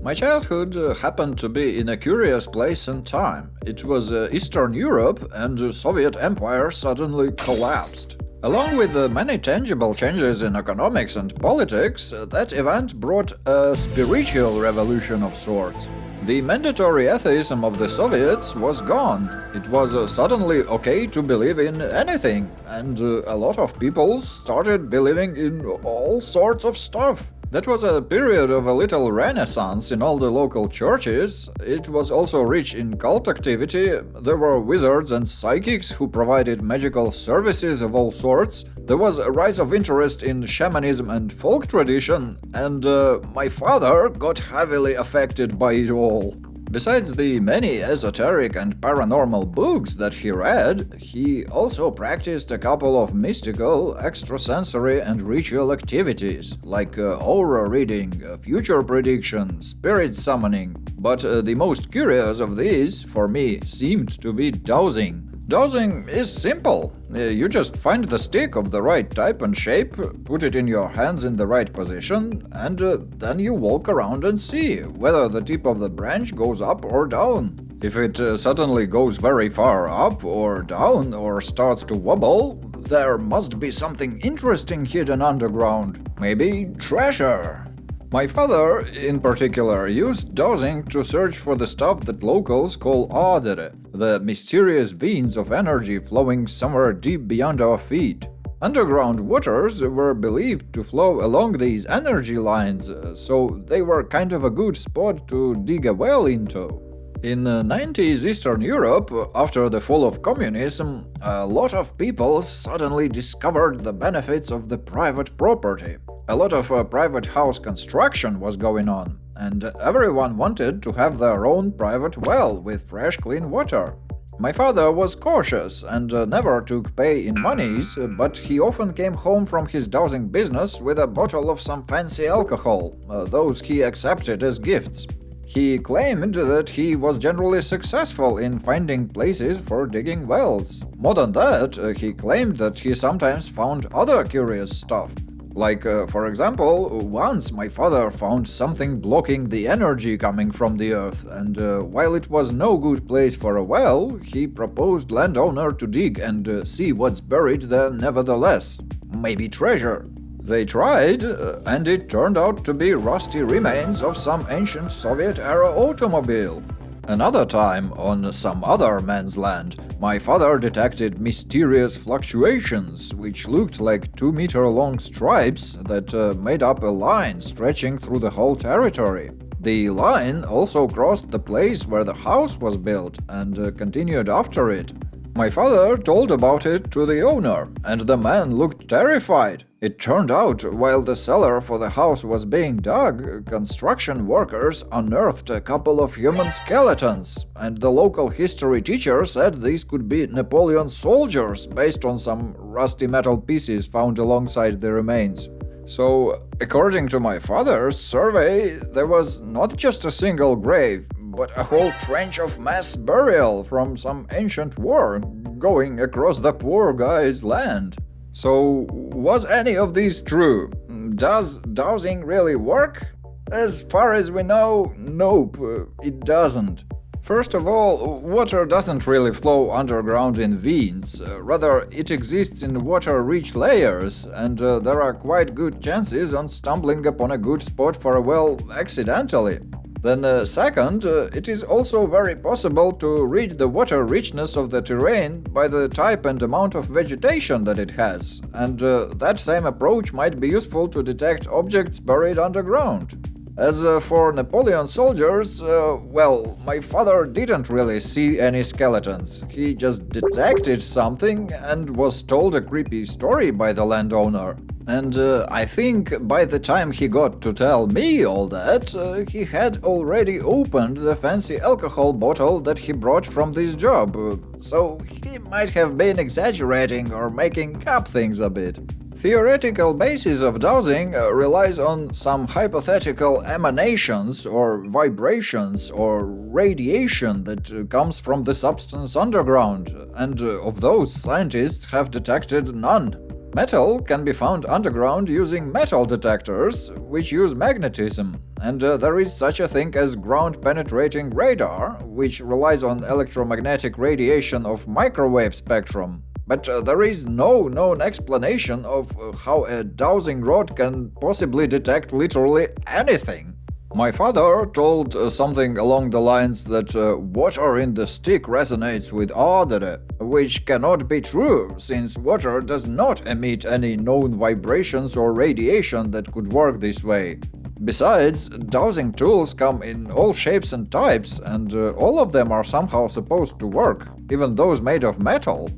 My childhood happened to be in a curious place and time. It was Eastern Europe, and the Soviet Empire suddenly collapsed. Along with the many tangible changes in economics and politics, that event brought a spiritual revolution of sorts. The mandatory atheism of the Soviets was gone. It was suddenly okay to believe in anything, and a lot of people started believing in all sorts of stuff. That was a period of a little renaissance in all the local churches. It was also rich in cult activity. There were wizards and psychics who provided magical services of all sorts. There was a rise of interest in shamanism and folk tradition, and my father got heavily affected by it all. Besides the many esoteric and paranormal books that he read, he also practiced a couple of mystical, extrasensory and ritual activities, like aura reading, future prediction, spirit summoning. But the most curious of these, for me, seemed to be dowsing. Dowsing is simple. You just find the stick of the right type and shape, put it in your hands in the right position, and then you walk around and see whether the tip of the branch goes up or down. If it suddenly goes very far up or down or starts to wobble, there must be something interesting hidden underground. Maybe treasure. My father, in particular, used dowsing to search for the stuff that locals call adere, the mysterious veins of energy flowing somewhere deep beyond our feet. Underground waters were believed to flow along these energy lines, so they were kind of a good spot to dig a well into. In 90s Eastern Europe, after the fall of communism, a lot of people suddenly discovered the benefits of the private property. A lot of private house construction was going on, and everyone wanted to have their own private well with fresh, clean water. My father was cautious and never took pay in monies, but he often came home from his dowsing business with a bottle of some fancy alcohol, those he accepted as gifts. He claimed that he was generally successful in finding places for digging wells. More than that, he claimed that he sometimes found other curious stuff. Like, for example, once my father found something blocking the energy coming from the earth, and while it was no good place for a well, he proposed landowner to dig and see what's buried there nevertheless. Maybe treasure. They tried, and it turned out to be rusty remains of some ancient Soviet-era automobile. Another time, on some other man's land, my father detected mysterious fluctuations, which looked like 2-meter-long stripes that made up a line stretching through the whole territory. The line also crossed the place where the house was built and continued after it. My father told about it to the owner, and the man looked terrified. It turned out, while the cellar for the house was being dug, construction workers unearthed a couple of human skeletons, and the local history teacher said these could be Napoleon soldiers based on some rusty metal pieces found alongside the remains. So, according to my father's survey, there was not just a single grave, but a whole trench of mass burial from some ancient war going across the poor guy's land. So, was any of this true? Does dowsing really work? As far as we know, nope, it doesn't. First of all, water doesn't really flow underground in veins, rather it exists in water-rich layers, and there are quite good chances on stumbling upon a good spot for a well accidentally. Then second, it is also very possible to read the water richness of the terrain by the type and amount of vegetation that it has, and that same approach might be useful to detect objects buried underground. As for Napoleon soldiers, well, my father didn't really see any skeletons. He just detected something and was told a creepy story by the landowner. And I think by the time he got to tell me all that, he had already opened the fancy alcohol bottle that he brought from this job, so he might have been exaggerating or making up things a bit. Theoretical basis of dowsing relies on some hypothetical emanations or vibrations or radiation that comes from the substance underground, and of those scientists have detected none. Metal can be found underground using metal detectors, which use magnetism, and there is such a thing as ground-penetrating radar, which relies on electromagnetic radiation of microwave spectrum. But there is no known explanation of how a dowsing rod can possibly detect literally anything. My father told something along the lines that water in the stick resonates with odor, which cannot be true, since water does not emit any known vibrations or radiation that could work this way. Besides, dowsing tools come in all shapes and types, and all of them are somehow supposed to work, even those made of metal.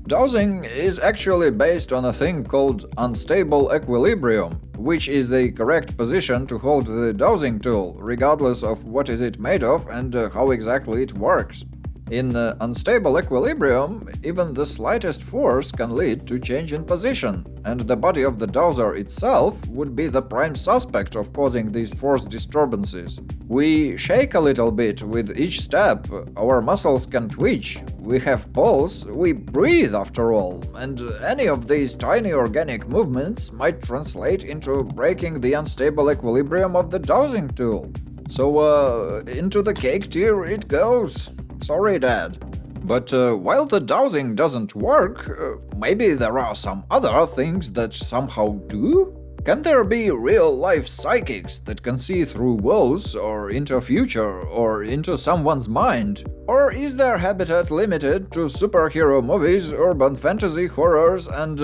Dowsing is actually based on a thing called unstable equilibrium, which is the correct position to hold the dowsing tool, regardless of what is it made of and how exactly it works. In unstable equilibrium, even the slightest force can lead to change in position, and the body of the dowser itself would be the prime suspect of causing these force disturbances. We shake a little bit with each step, our muscles can twitch, we have pulse, we breathe after all, and any of these tiny organic movements might translate into breaking the unstable equilibrium of the dowsing tool. So, into the cake tier it goes. Sorry, Dad. But while the dowsing doesn't work, maybe there are some other things that somehow do? Can there be real-life psychics that can see through walls, or into future, or into someone's mind? Or is their habitat limited to superhero movies, urban fantasy, horrors, and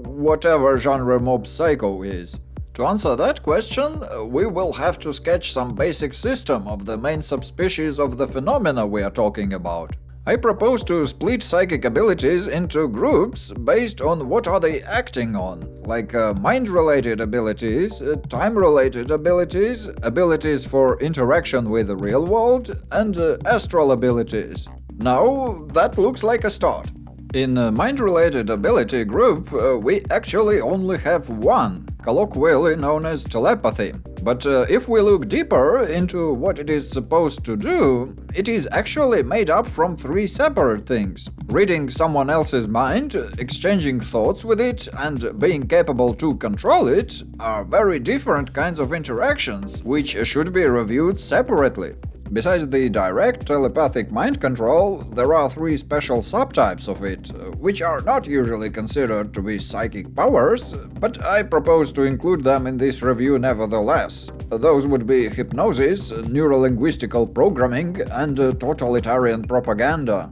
whatever genre Mob Psycho is? To answer that question, we will have to sketch some basic system of the main subspecies of the phenomena we are talking about. I propose to split psychic abilities into groups based on what are they acting on, like mind-related abilities, time-related abilities, abilities for interaction with the real world, and astral abilities. Now, that looks like a start. In the mind-related ability group, we actually only have one, colloquially known as telepathy. But if we look deeper into what it is supposed to do, it is actually made up from three separate things. Reading someone else's mind, exchanging thoughts with it, and being capable to control it are very different kinds of interactions, which should be reviewed separately. Besides the direct telepathic mind control, there are three special subtypes of it, which are not usually considered to be psychic powers, but I propose to include them in this review nevertheless. Those would be hypnosis, neuro-linguistical programming, and totalitarian propaganda.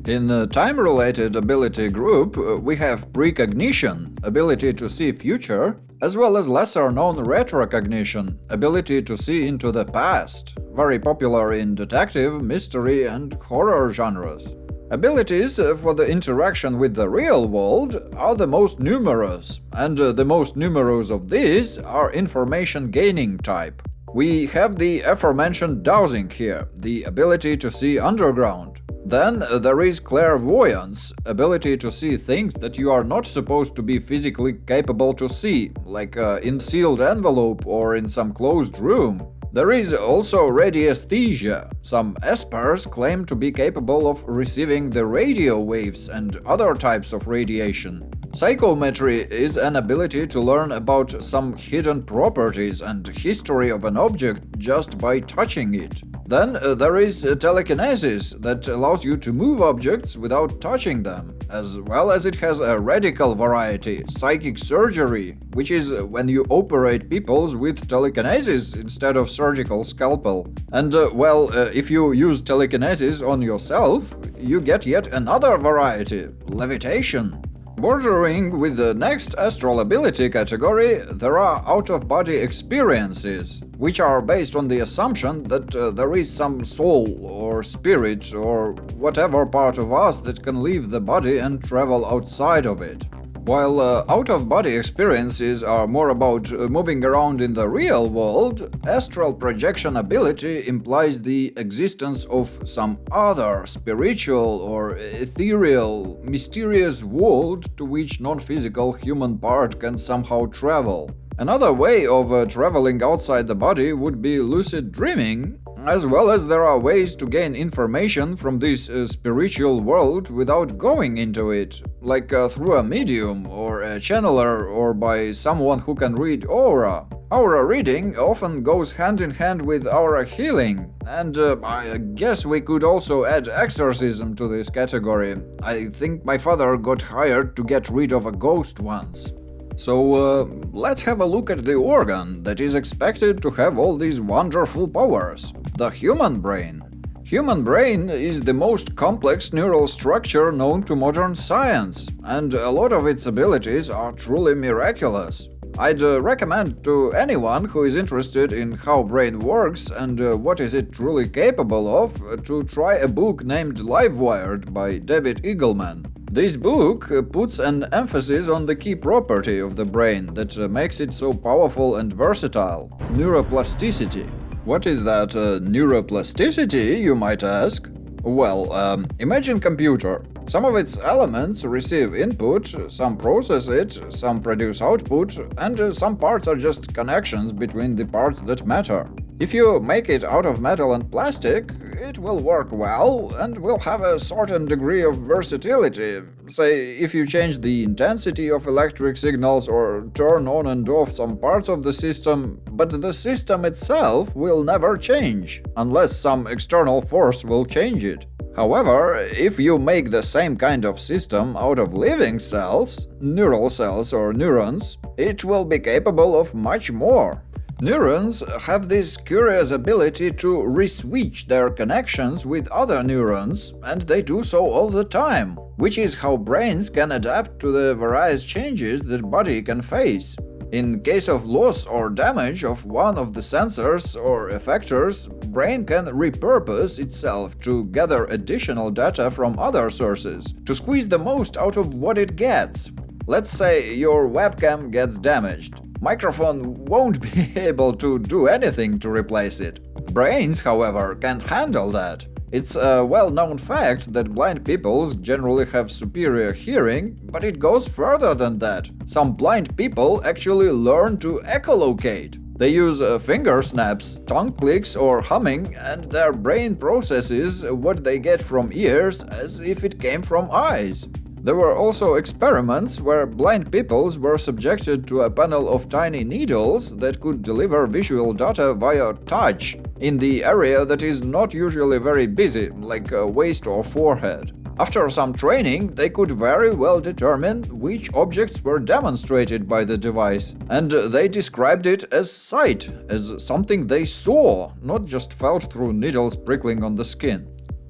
In the time-related ability group, we have precognition, ability to see future, as well as lesser-known retrocognition, ability to see into the past, very popular in detective, mystery, and horror genres. Abilities for the interaction with the real world are the most numerous, and the most numerous of these are information-gaining type. We have the aforementioned dowsing here, the ability to see underground. Then there is clairvoyance, ability to see things that you are not supposed to be physically capable to see, like in sealed envelope or in some closed room. There is also radiesthesia. Some espers claim to be capable of receiving the radio waves and other types of radiation. Psychometry is an ability to learn about some hidden properties and history of an object just by touching it. Then there is telekinesis that allows you to move objects without touching them, as well as it has a radical variety, psychic surgery, which is when you operate people with telekinesis instead of surgical scalpel. And if you use telekinesis on yourself, you get yet another variety, levitation. Bordering with the next astral ability category, there are out-of-body experiences, which are based on the assumption that there is some soul or spirit or whatever part of us that can leave the body and travel outside of it. While out-of-body experiences are more about moving around in the real world, astral projection ability implies the existence of some other spiritual or ethereal, mysterious world to which non-physical human part can somehow travel. Another way of traveling outside the body would be lucid dreaming, As well as there are ways to gain information from this spiritual world without going into it, like through a medium or a channeler or by someone who can read aura. Aura reading often goes hand in hand with aura healing, and I guess we could also add exorcism to this category. I think my father got hired to get rid of a ghost once. So let's have a look at the organ that is expected to have all these wonderful powers. The human brain. Human brain is the most complex neural structure known to modern science, and a lot of its abilities are truly miraculous. I'd recommend to anyone who is interested in how brain works and what is it truly capable of to try a book named Livewired by David Eagleman. This book puts an emphasis on the key property of the brain that makes it so powerful and versatile: neuroplasticity. What is that neuroplasticity, you might ask? Well, imagine computer. Some of its elements receive input, some process it, some produce output, and some parts are just connections between the parts that matter. If you make it out of metal and plastic, it will work well and will have a certain degree of versatility. Say, if you change the intensity of electric signals or turn on and off some parts of the system, but the system itself will never change, unless some external force will change it. However, if you make the same kind of system out of living cells, neural cells or neurons, it will be capable of much more. Neurons have this curious ability to re-switch their connections with other neurons, and they do so all the time, which is how brains can adapt to the various changes that body can face. In case of loss or damage of one of the sensors or effectors, brain can repurpose itself to gather additional data from other sources, to squeeze the most out of what it gets. Let's say your webcam gets damaged. Microphone won't be able to do anything to replace it. Brains, however, can handle that. It's a well-known fact that blind people generally have superior hearing, but it goes further than that. Some blind people actually learn to echolocate. They use finger snaps, tongue clicks or humming, and their brain processes what they get from ears as if it came from eyes. There were also experiments where blind people were subjected to a panel of tiny needles that could deliver visual data via touch in the area that is not usually very busy, like waist or forehead. After some training, they could very well determine which objects were demonstrated by the device, and they described it as sight, as something they saw, not just felt through needles prickling on the skin.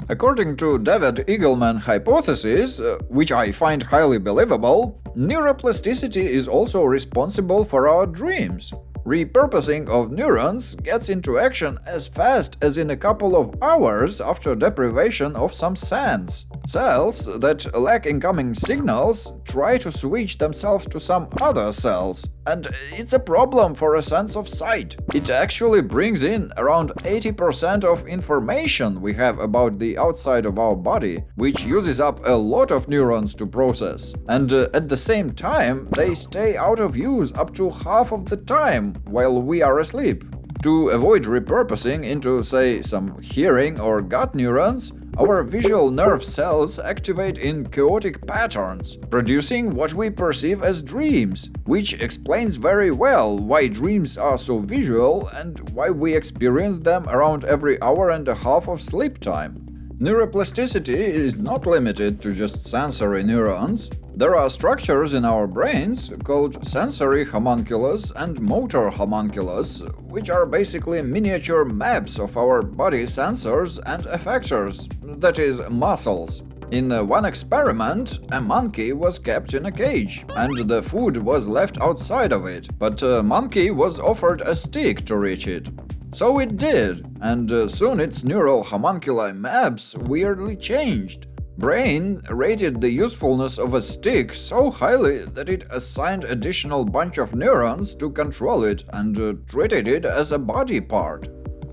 According to David Eagleman hypothesis, which I find highly believable, neuroplasticity is also responsible for our dreams. Repurposing of neurons gets into action as fast as in a couple of hours after deprivation of some sense. Cells that lack incoming signals try to switch themselves to some other cells, and it's a problem for a sense of sight. It actually brings in around 80% of information we have about the outside of our body, which uses up a lot of neurons to process. And at the same time, they stay out of use up to half of the time while we are asleep. To avoid repurposing into, say, some hearing or gut neurons, our visual nerve cells activate in chaotic patterns, producing what we perceive as dreams, which explains very well why dreams are so visual and why we experience them around every hour and a half of sleep time. Neuroplasticity is not limited to just sensory neurons. There are structures in our brains called sensory homunculus and motor homunculus, which are basically miniature maps of our body sensors and effectors, that is, muscles. In one experiment, a monkey was kept in a cage, and the food was left outside of it, but a monkey was offered a stick to reach it. So it did, and soon its neural homunculi maps weirdly changed. Brain rated the usefulness of a stick so highly that it assigned additional bunch of neurons to control it and treated it as a body part.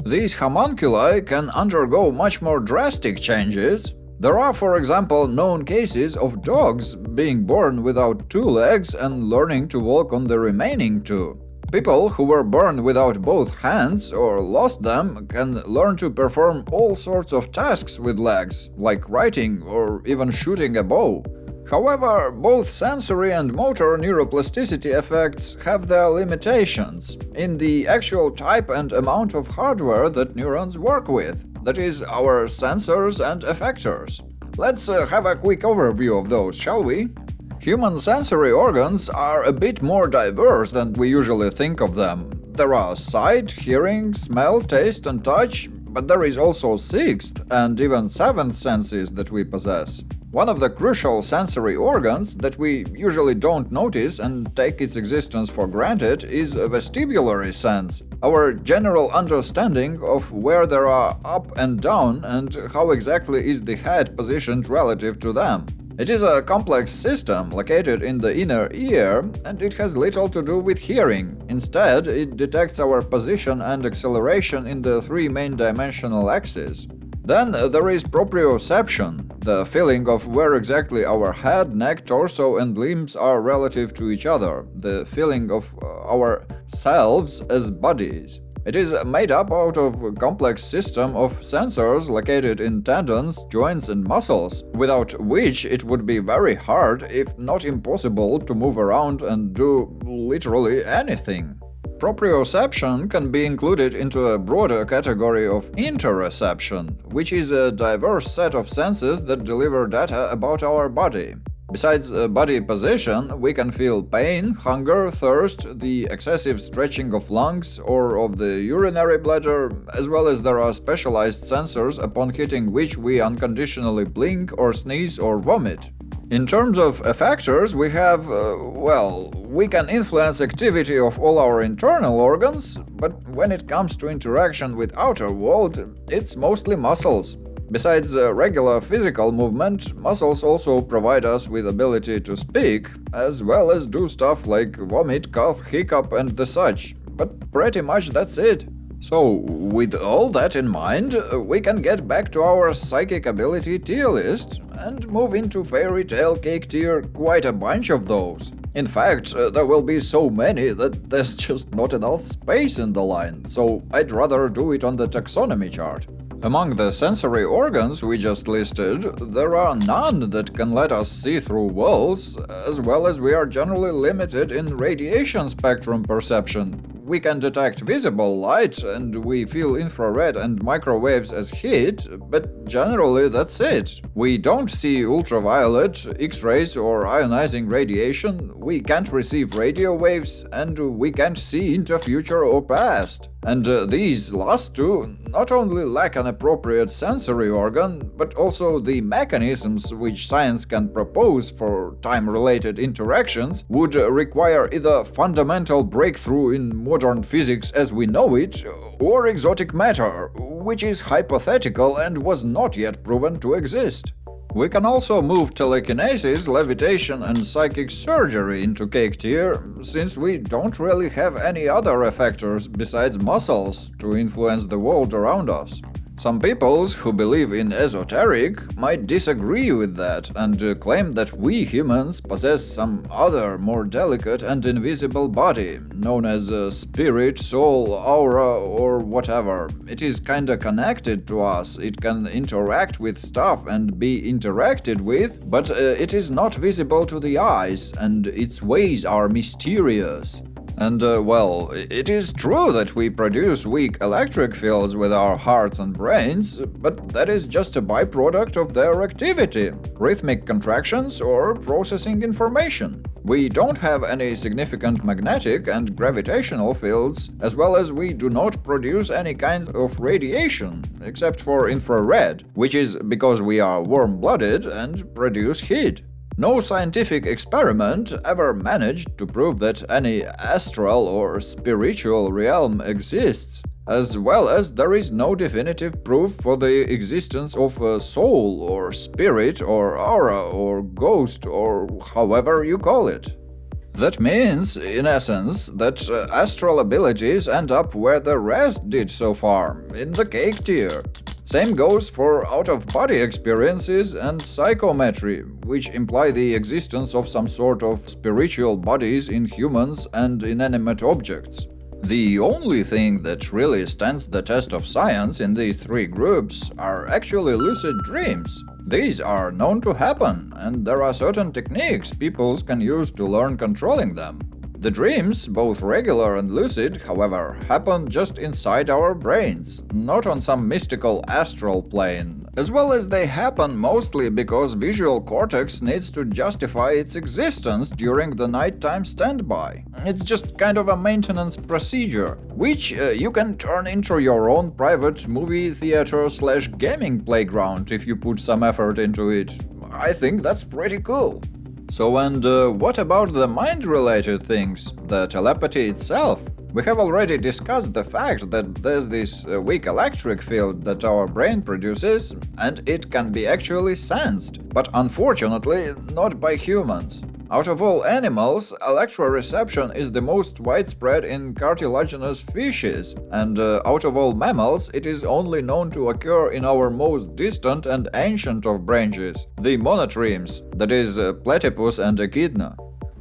These homunculi can undergo much more drastic changes. There are, for example, known cases of dogs being born without 2 legs and learning to walk on the remaining 2. People who were born without both hands or lost them can learn to perform all sorts of tasks with legs, like writing or even shooting a bow. However, both sensory and motor neuroplasticity effects have their limitations in the actual type and amount of hardware that neurons work with, that is, our sensors and effectors. Let's have a quick overview of those, shall we? Human sensory organs are a bit more diverse than we usually think of them. There are sight, hearing, smell, taste and touch, but there is also sixth and even seventh senses that we possess. One of the crucial sensory organs that we usually don't notice and take its existence for granted is a vestibulary sense, our general understanding of where there are up and down and how exactly is the head positioned relative to them. It is a complex system located in the inner ear, and it has little to do with hearing. Instead, it detects our position and acceleration in the three main dimensional axes. Then there is proprioception, the feeling of where exactly our head, neck, torso and limbs are relative to each other, the feeling of our selves as bodies. It is made up out of a complex system of sensors located in tendons, joints and muscles, without which it would be very hard, if not impossible, to move around and do literally anything. Proprioception can be included into a broader category of interoception, which is a diverse set of senses that deliver data about our body. Besides body position, we can feel pain, hunger, thirst, the excessive stretching of lungs or of the urinary bladder, as well as there are specialized sensors upon hitting which we unconditionally blink or sneeze or vomit. In terms of effectors, we have, we can influence activity of all our internal organs, but when it comes to interaction with outer world, it's mostly muscles. Besides regular physical movement, muscles also provide us with ability to speak, as well as do stuff like vomit, cough, hiccup and the such, but pretty much that's it. So, with all that in mind, we can get back to our psychic ability tier list and move into fairy tale cake tier, quite a bunch of those. In fact, there will be so many that there's just not enough space in the line, so I'd rather do it on the taxonomy chart. Among the sensory organs we just listed, there are none that can let us see through walls, as well as we are generally limited in radiation spectrum perception. We can detect visible light and we feel infrared and microwaves as heat, but generally that's it. We don't see ultraviolet, X-rays or ionizing radiation, we can't receive radio waves, and we can't see into future or past. And these last two not only lack an appropriate sensory organ, but also the mechanisms which science can propose for time-related interactions would require either fundamental breakthrough in modern physics as we know it, or exotic matter, which is hypothetical and was not yet proven to exist. We can also move telekinesis, levitation and psychic surgery into cake tier, since we don't really have any other effectors besides muscles to influence the world around us. Some people who believe in esoteric might disagree with that and claim that we humans possess some other more delicate and invisible body, known as a spirit, soul, aura or whatever. It is kinda connected to us, it can interact with stuff and be interacted with, but it is not visible to the eyes and its ways are mysterious. And, it is true that we produce weak electric fields with our hearts and brains, but that is just a byproduct of their activity, rhythmic contractions or processing information. We don't have any significant magnetic and gravitational fields, as well as we do not produce any kind of radiation, except for infrared, which is because we are warm-blooded and produce heat. No scientific experiment ever managed to prove that any astral or spiritual realm exists, as well as there is no definitive proof for the existence of a soul or spirit or aura or ghost or however you call it. That means, in essence, that astral abilities end up where the rest did so far, in the cake tier. Same goes for out-of-body experiences and psychometry, which imply the existence of some sort of spiritual bodies in humans and inanimate objects. The only thing that really stands the test of science in these three groups are actually lucid dreams. These are known to happen, and there are certain techniques people can use to learn controlling them. The dreams, both regular and lucid, however, happen just inside our brains, not on some mystical astral plane, as well as they happen mostly because visual cortex needs to justify its existence during the nighttime standby. It's just kind of a maintenance procedure, which you can turn into your own private movie theater/gaming playground if you put some effort into it. I think that's pretty cool. So, and what about the mind-related things, the telepathy itself? We have already discussed the fact that there's this weak electric field that our brain produces, and it can be actually sensed, but unfortunately not by humans. Out of all animals, electroreception is the most widespread in cartilaginous fishes, and out of all mammals, it is only known to occur in our most distant and ancient of branches, the monotremes, that is, platypus and echidna.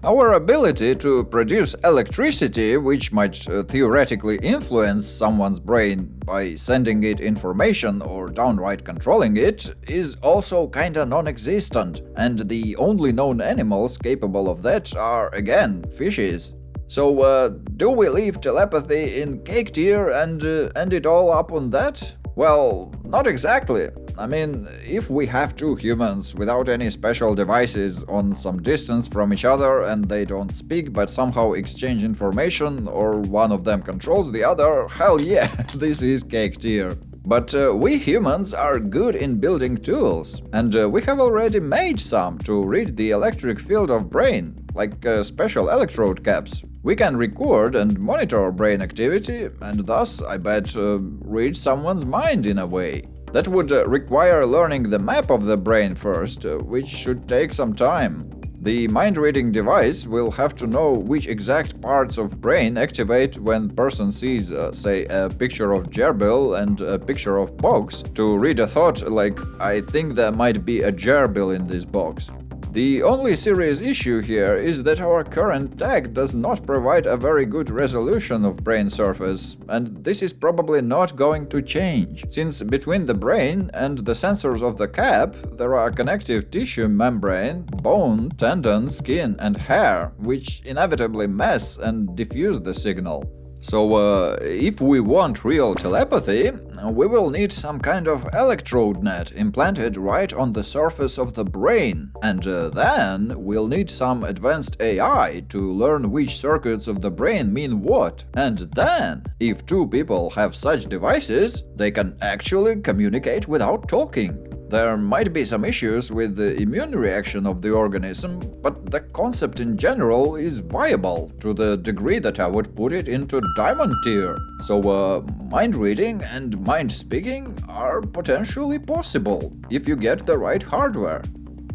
Our ability to produce electricity, which might theoretically influence someone's brain by sending it information or downright controlling it, is also kinda non-existent, and the only known animals capable of that are, again, fishes. So, do we leave telepathy in cake tier and end it all up on that? Well, not exactly. I mean, if we have two humans without any special devices on some distance from each other and they don't speak but somehow exchange information or one of them controls the other, hell yeah, this is cake tier. But we humans are good in building tools, and we have already made some to read the electric field of brain, like special electrode caps. We can record and monitor brain activity, and thus, I bet, read someone's mind in a way. That would require learning the map of the brain first, which should take some time. The mind-reading device will have to know which exact parts of brain activate when person sees, say, a picture of gerbil and a picture of box, to read a thought like, I think there might be a gerbil in this box. The only serious issue here is that our current tech does not provide a very good resolution of brain surface, and this is probably not going to change, since between the brain and the sensors of the cap there are connective tissue membrane, bone, tendon, skin and hair, which inevitably mess and diffuse the signal. So, if we want real telepathy, we will need some kind of electrode net implanted right on the surface of the brain, and then we'll need some advanced AI to learn which circuits of the brain mean what. And then, if two people have such devices, they can actually communicate without talking. There might be some issues with the immune reaction of the organism, but the concept in general is viable to the degree that I would put it into diamond tier. So, mind reading and mind speaking are potentially possible if you get the right hardware.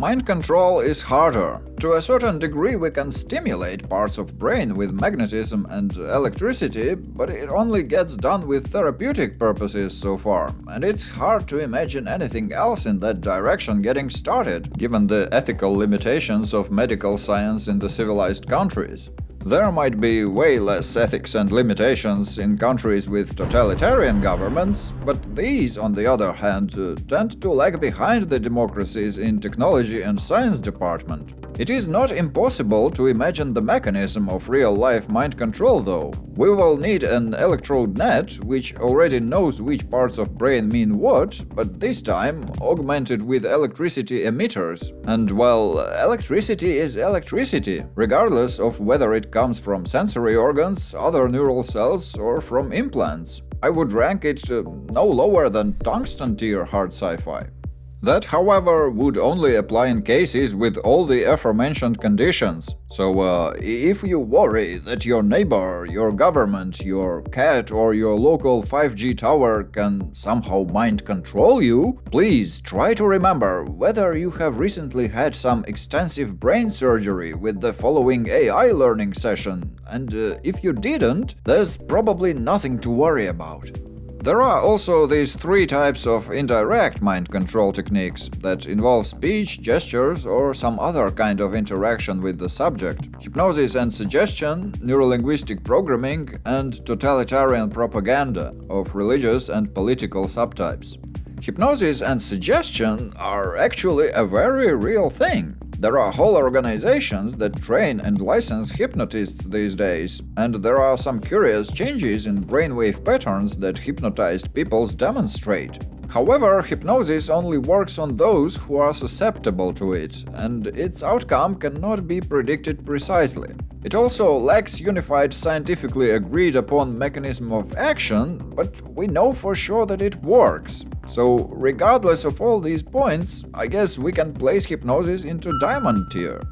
Mind control is harder. To a certain degree we can stimulate parts of brain with magnetism and electricity, but it only gets done with therapeutic purposes so far, and it's hard to imagine anything else in that direction getting started, given the ethical limitations of medical science in the civilized countries. There might be way less ethics and limitations in countries with totalitarian governments, but these, on the other hand, tend to lag behind the democracies in technology and science department. It is not impossible to imagine the mechanism of real-life mind control, though. We will need an electrode net, which already knows which parts of brain mean what, but this time augmented with electricity emitters. And, well, electricity is electricity, regardless of whether it comes from sensory organs, other neural cells, or from implants. I would rank it no lower than tungsten tier hard sci-fi. That, however, would only apply in cases with all the aforementioned conditions. So, if you worry that your neighbor, your government, your cat or your local 5G tower can somehow mind control you, please try to remember whether you have recently had some extensive brain surgery with the following AI learning session, and if you didn't, there's probably nothing to worry about. There are also these three types of indirect mind control techniques that involve speech, gestures, or some other kind of interaction with the subject: hypnosis and suggestion, neuro-linguistic programming, and totalitarian propaganda of religious and political subtypes. Hypnosis and suggestion are actually a very real thing. There are whole organizations that train and license hypnotists these days, and there are some curious changes in brainwave patterns that hypnotized people demonstrate. However, hypnosis only works on those who are susceptible to it, and its outcome cannot be predicted precisely. It also lacks unified scientifically agreed upon mechanism of action, but we know for sure that it works. So, regardless of all these points, I guess we can place hypnosis into diamond tier.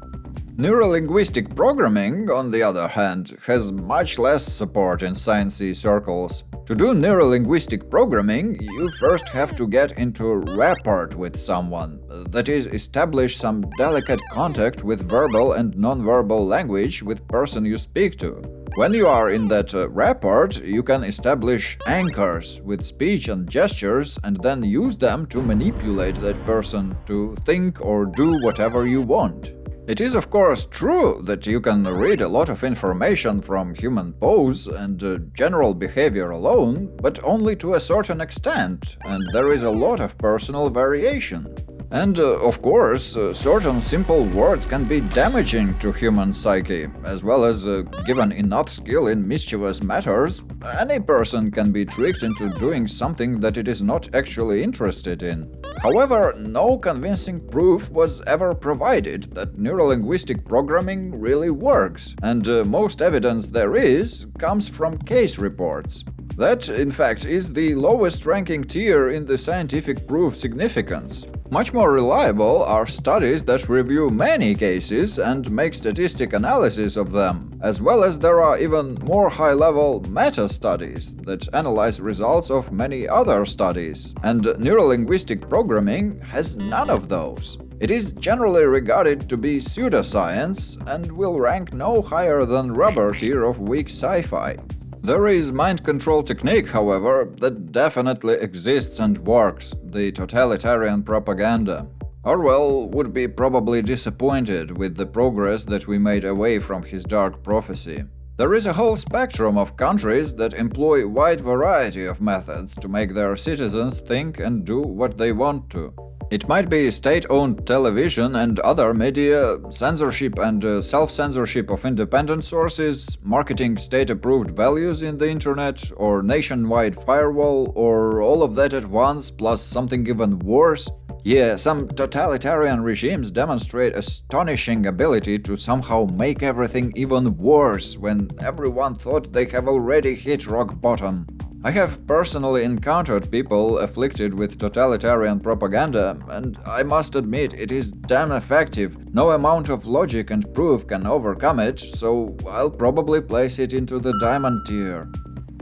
Neuro-linguistic programming, on the other hand, has much less support in sciencey circles. To do neuro-linguistic programming, you first have to get into rapport with someone, that is, establish some delicate contact with verbal and non-verbal language with person you speak to. When you are in that rapport, you can establish anchors with speech and gestures and then use them to manipulate that person to think or do whatever you want. It is of course true that you can read a lot of information from human pose and general behavior alone, but only to a certain extent, and there is a lot of personal variation. And of course, certain simple words can be damaging to human psyche, as well as given enough skill in mischievous matters, any person can be tricked into doing something that it is not actually interested in. However, no convincing proof was ever provided that neuro-linguistic programming really works, and most evidence there is comes from case reports. That, in fact, is the lowest ranking tier in the scientific proof significance. Much more reliable are studies that review many cases and make statistic analysis of them, as well as there are even more high-level meta-studies that analyze results of many other studies, and neuro-linguistic programming has none of those. It is generally regarded to be pseudoscience and will rank no higher than rubber tier of weak sci-fi. There is mind control technique, however, that definitely exists and works: the totalitarian propaganda. Orwell would be probably disappointed with the progress that we made away from his dark prophecy. There is a whole spectrum of countries that employ a wide variety of methods to make their citizens think and do what they want to. It might be state-owned television and other media, censorship and self-censorship of independent sources, marketing state-approved values in the internet, or nationwide firewall, or all of that at once, plus something even worse. Yeah, some totalitarian regimes demonstrate astonishing ability to somehow make everything even worse when everyone thought they have already hit rock bottom. I have personally encountered people afflicted with totalitarian propaganda, and I must admit it is damn effective. No amount of logic and proof can overcome it, so I'll probably place it into the diamond tier.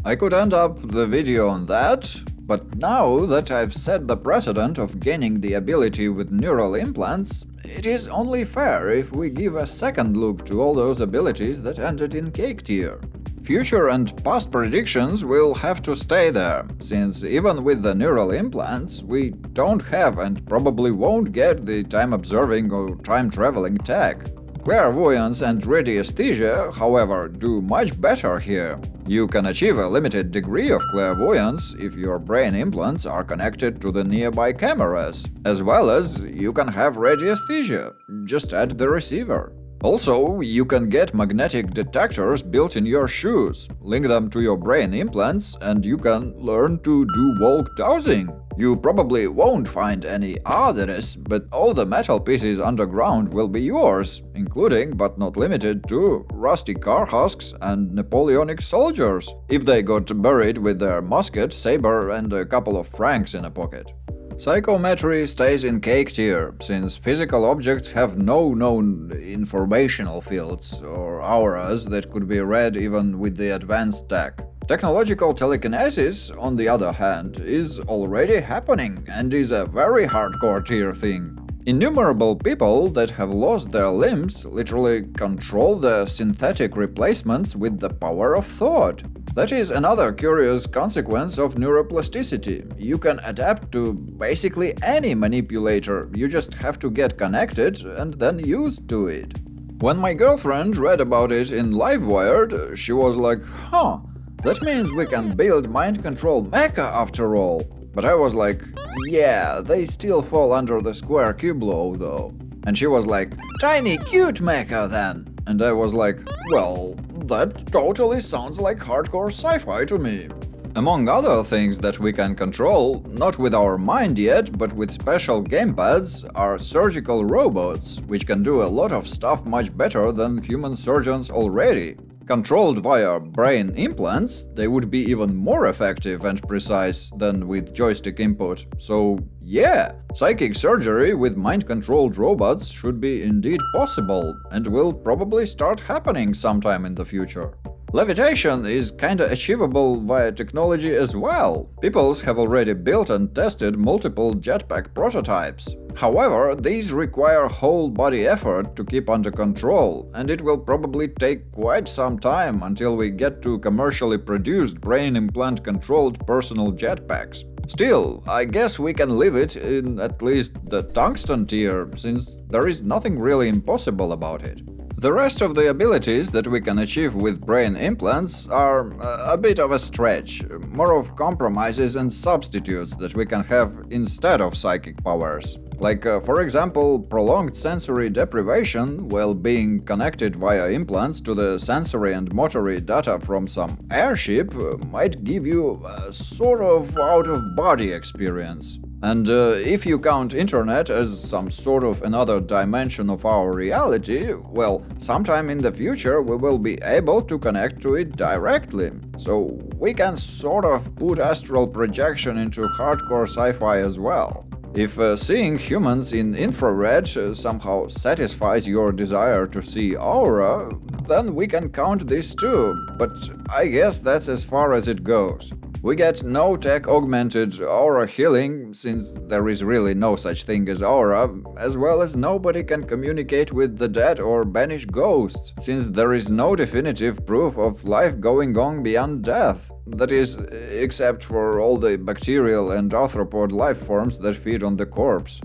I could end up the video on that, but now that I've set the precedent of gaining the ability with neural implants, it is only fair if we give a second look to all those abilities that ended in cake tier. Future and past predictions will have to stay there, since even with the neural implants, we don't have and probably won't get the time-observing or time-traveling tech. Clairvoyance and radiesthesia, however, do much better here. You can achieve a limited degree of clairvoyance if your brain implants are connected to the nearby cameras, as well as you can have radiesthesia, just add the receiver. Also, you can get magnetic detectors built in your shoes, link them to your brain implants, and you can learn to do walk dowsing. You probably won't find any others, but all the metal pieces underground will be yours, including, but not limited to, rusty car husks and Napoleonic soldiers, if they got buried with their musket, saber, and a couple of francs in a pocket. Psychometry stays in cake tier, since physical objects have no known informational fields or auras that could be read even with the advanced tech. Technological telekinesis, on the other hand, is already happening and is a very hardcore tier thing. Innumerable people that have lost their limbs literally control the synthetic replacements with the power of thought. That is another curious consequence of neuroplasticity. You can adapt to basically any manipulator, you just have to get connected and then used to it. When my girlfriend read about it in Livewired, she was like, huh, that means we can build mind control mecha after all. But I was like, yeah, they still fall under the square cube law though. And she was like, tiny cute mecha then. And I was like, well, that totally sounds like hardcore sci-fi to me. Among other things that we can control, not with our mind yet, but with special gamepads, are surgical robots, which can do a lot of stuff much better than human surgeons already. Controlled via brain implants, they would be even more effective and precise than with joystick input. So yeah, psychic surgery with mind-controlled robots should be indeed possible, and will probably start happening sometime in the future. Levitation is kinda achievable via technology as well. Peoples have already built and tested multiple jetpack prototypes. However, these require whole-body effort to keep under control, and it will probably take quite some time until we get to commercially produced brain implant-controlled personal jetpacks. Still, I guess we can leave it in at least the tungsten tier, since there is nothing really impossible about it. The rest of the abilities that we can achieve with brain implants are a bit of a stretch, more of compromises and substitutes that we can have instead of psychic powers. Like, for example, prolonged sensory deprivation while being connected via implants to the sensory and motory data from some airship might give you a sort of out-of-body experience. And if you count internet as some sort of another dimension of our reality, well, sometime in the future we will be able to connect to it directly. So we can sort of put astral projection into hardcore sci-fi as well. If seeing humans in infrared somehow satisfies your desire to see aura, then we can count this too, but I guess that's as far as it goes. We get no tech-augmented aura healing, since there is really no such thing as aura, as well as nobody can communicate with the dead or banish ghosts, since there is no definitive proof of life going on beyond death. That is, except for all the bacterial and arthropod life forms that feed on the corpse.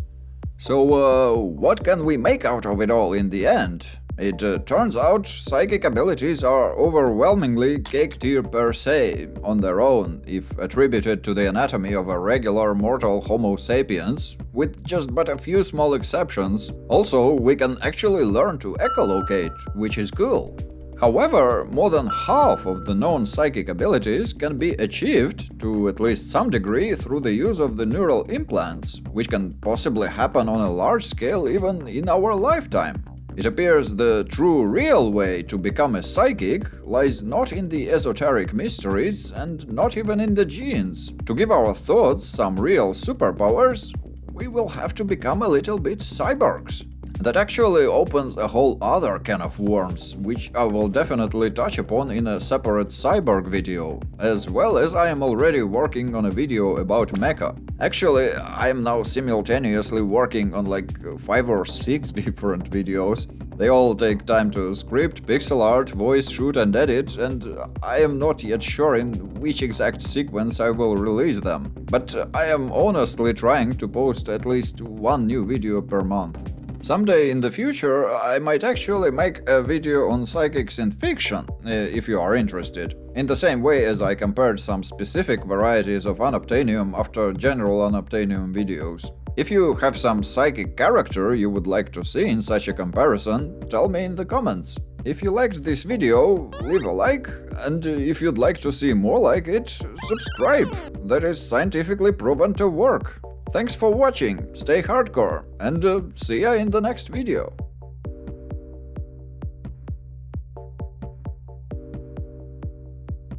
So, what can we make out of it all in the end? It turns out psychic abilities are overwhelmingly cake tier per se, on their own, if attributed to the anatomy of a regular mortal Homo sapiens, with just but a few small exceptions. Also, we can actually learn to echolocate, which is cool. However, more than half of the known psychic abilities can be achieved, to at least some degree, through the use of the neural implants, which can possibly happen on a large scale even in our lifetime. It appears the true real way to become a psychic lies not in the esoteric mysteries and not even in the genes. To give our thoughts some real superpowers, we will have to become a little bit cyborgs. That actually opens a whole other can of worms, which I will definitely touch upon in a separate cyborg video, as well as I am already working on a video about mecha. Actually, I am now simultaneously working on like 5 or 6 different videos. They all take time to script, pixel art, voice, shoot and edit, and I am not yet sure in which exact sequence I will release them. But I am honestly trying to post at least one new video per month. Someday in the future, I might actually make a video on psychics in fiction, if you are interested, in the same way as I compared some specific varieties of unobtainium after general unobtainium videos. If you have some psychic character you would like to see in such a comparison, tell me in the comments. If you liked this video, leave a like, and if you'd like to see more like it, subscribe. That is scientifically proven to work. Thanks for watching, stay hardcore, and see ya in the next video.